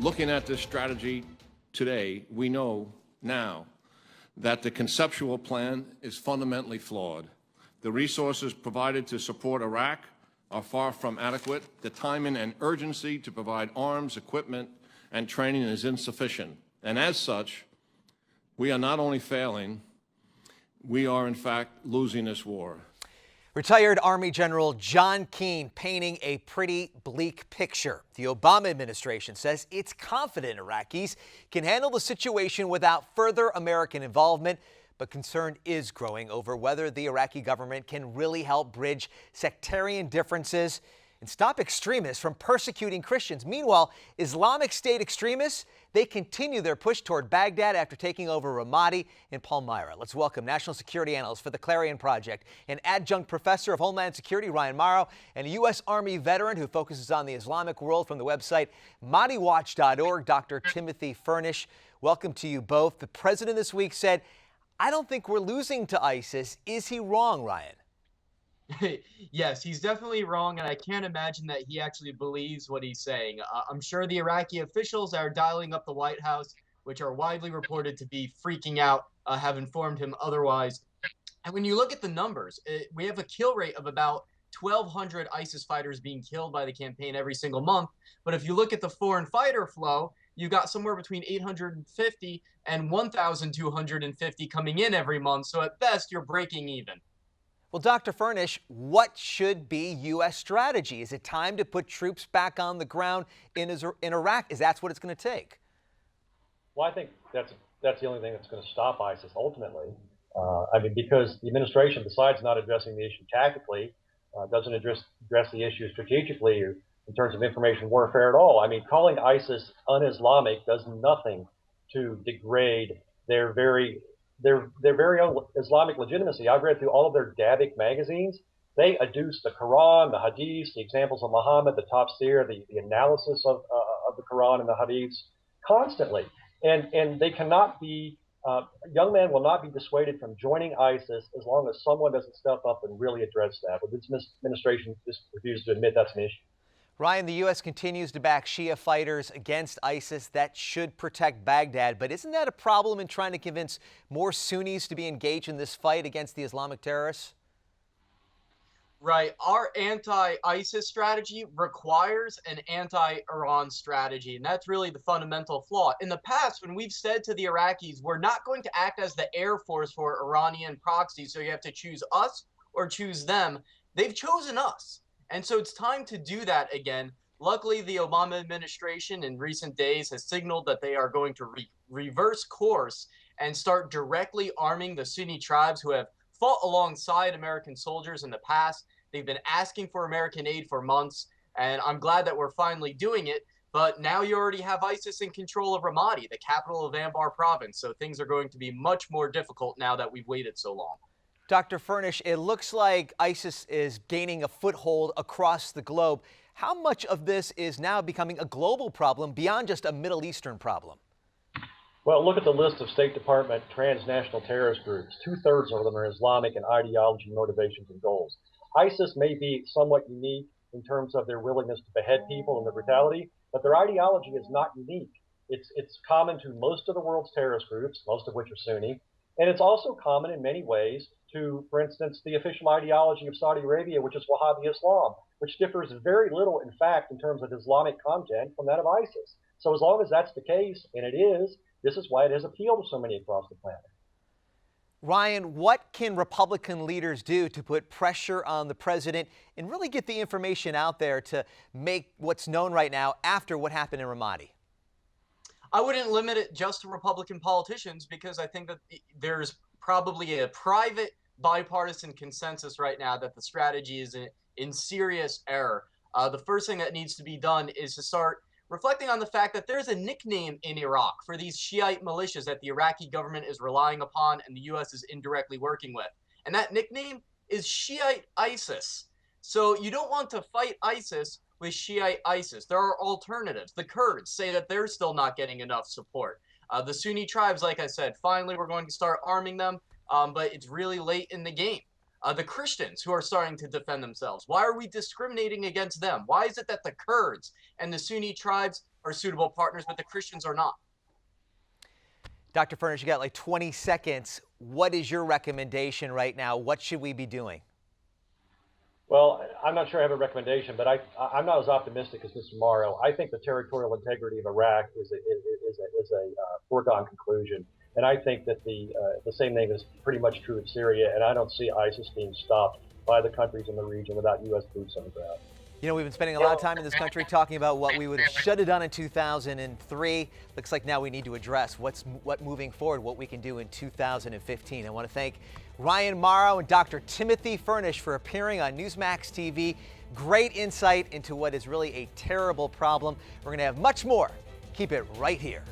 Looking at this strategy today, we know now that the conceptual plan is fundamentally flawed. The resources provided to support Iraq are far from adequate. The timing and urgency to provide arms, equipment, and training is insufficient. And as such, we are not only failing, we are in fact losing this war. Retired Army General John Keane painting a pretty bleak picture. The Obama administration says it's confident Iraqis can handle the situation without further American involvement, but concern is growing over whether the Iraqi government can really help bridge sectarian differences and stop extremists from persecuting Christians. Meanwhile, Islamic State extremists, they continue their push toward Baghdad after taking over Ramadi and Palmyra. Let's welcome national security analyst for the Clarion Project and adjunct professor of Homeland Security, Ryan Mauro, and a U.S. Army veteran who focuses on the Islamic world from the website MahdiWatch.org, Dr. Timothy Furnish. Welcome to you both. The president this week said, "I don't think we're losing to ISIS." Is he wrong, Ryan? Yes, he's definitely wrong, and I can't imagine that he actually believes what he's saying. I'm sure the Iraqi officials are dialing up the White House, which are widely reported to be freaking out, have informed him otherwise. And when you look at the numbers, we have a kill rate of about 1,200 ISIS fighters being killed by the campaign every single month. But if you look at the foreign fighter flow, you've got somewhere between 850 and 1,250 coming in every month. So at best, you're breaking even. Well, Dr. Furnish, what should be U.S. strategy? Is it time to put troops back on the ground in Iraq? Is that what it's going to take? Well, I think that's the only thing that's going to stop ISIS ultimately. Because the administration, besides not addressing the issue tactically, doesn't address the issue strategically or in terms of information warfare at all. I mean, calling ISIS un-Islamic does nothing to degrade their very own Islamic legitimacy. I've read through all of their Dabiq magazines. They adduce the Quran, the Hadiths, the examples of Muhammad, the tafsir, the analysis of the Quran and the Hadiths constantly. And they cannot be, young men will not be dissuaded from joining ISIS as long as someone doesn't step up and really address that. But this administration just refuses to admit that's an issue. Ryan, the U.S. continues to back Shia fighters against ISIS. That should protect Baghdad. But isn't that a problem in trying to convince more Sunnis to be engaged in this fight against the Islamic terrorists? Right. Our anti-ISIS strategy requires an anti-Iran strategy, and that's really the fundamental flaw. In the past, when we've said to the Iraqis, we're not going to act as the Air Force for Iranian proxies, so you have to choose us or choose them, they've chosen us. And so it's time to do that again. Luckily, the Obama administration in recent days has signaled that they are going to reverse course and start directly arming the Sunni tribes who have fought alongside American soldiers in the past. They've been asking for American aid for months, and I'm glad that we're finally doing it. But now you already have ISIS in control of Ramadi, the capital of Anbar province. So things are going to be much more difficult now that we've waited so long. Dr. Furnish, it looks like ISIS is gaining a foothold across the globe. How much of this is now becoming a global problem beyond just a Middle Eastern problem? Well, look at the list of State Department transnational terrorist groups. 2/3 of them are Islamic in ideology, motivations, and goals. ISIS may be somewhat unique in terms of their willingness to behead people and their brutality, but their ideology is not unique. It's common to most of the world's terrorist groups, most of which are Sunni, and it's also common in many ways to, for instance, the official ideology of Saudi Arabia, which is Wahhabi Islam, which differs very little, in fact, in terms of Islamic content from that of ISIS. So as long as that's the case, and it is, this is why it has appealed to so many across the planet. Ryan, what can Republican leaders do to put pressure on the president and really get the information out there to make what's known right now after what happened in Ramadi? I wouldn't limit it just to Republican politicians because I think that there's probably a private bipartisan consensus right now that the strategy is in serious error. The first thing that needs to be done is to start reflecting on the fact that there's a nickname in Iraq for these Shiite militias that the Iraqi government is relying upon and the U.S. is indirectly working with. And that nickname is Shiite ISIS. So you don't want to fight ISIS with Shiite ISIS. There are alternatives. The Kurds say that they're still not getting enough support. The Sunni tribes, like I said, finally we're going to start arming them, but it's really late in the game. The Christians who are starting to defend themselves. Why are we discriminating against them? Why is it that the Kurds and the Sunni tribes are suitable partners, but the Christians are not. Dr. Furnish, you got like 20 seconds. What is your recommendation right now? What should we be doing? Well, I'm not sure I have a recommendation, but I'm not as optimistic as Mr. Mauro. I think the territorial integrity of Iraq is a foregone conclusion, and I think that the same thing is pretty much true of Syria. And I don't see ISIS being stopped by the countries in the region without U.S. boots on the ground. You know, we've been spending a lot of time in this country talking about what we should have done in 2003. Looks like now we need to address what moving forward, what we can do in 2015. I want to thank Ryan Mauro and Dr. Timothy Furnish for appearing on Newsmax TV. Great insight into what is really a terrible problem. We're going to have much more. Keep it right here.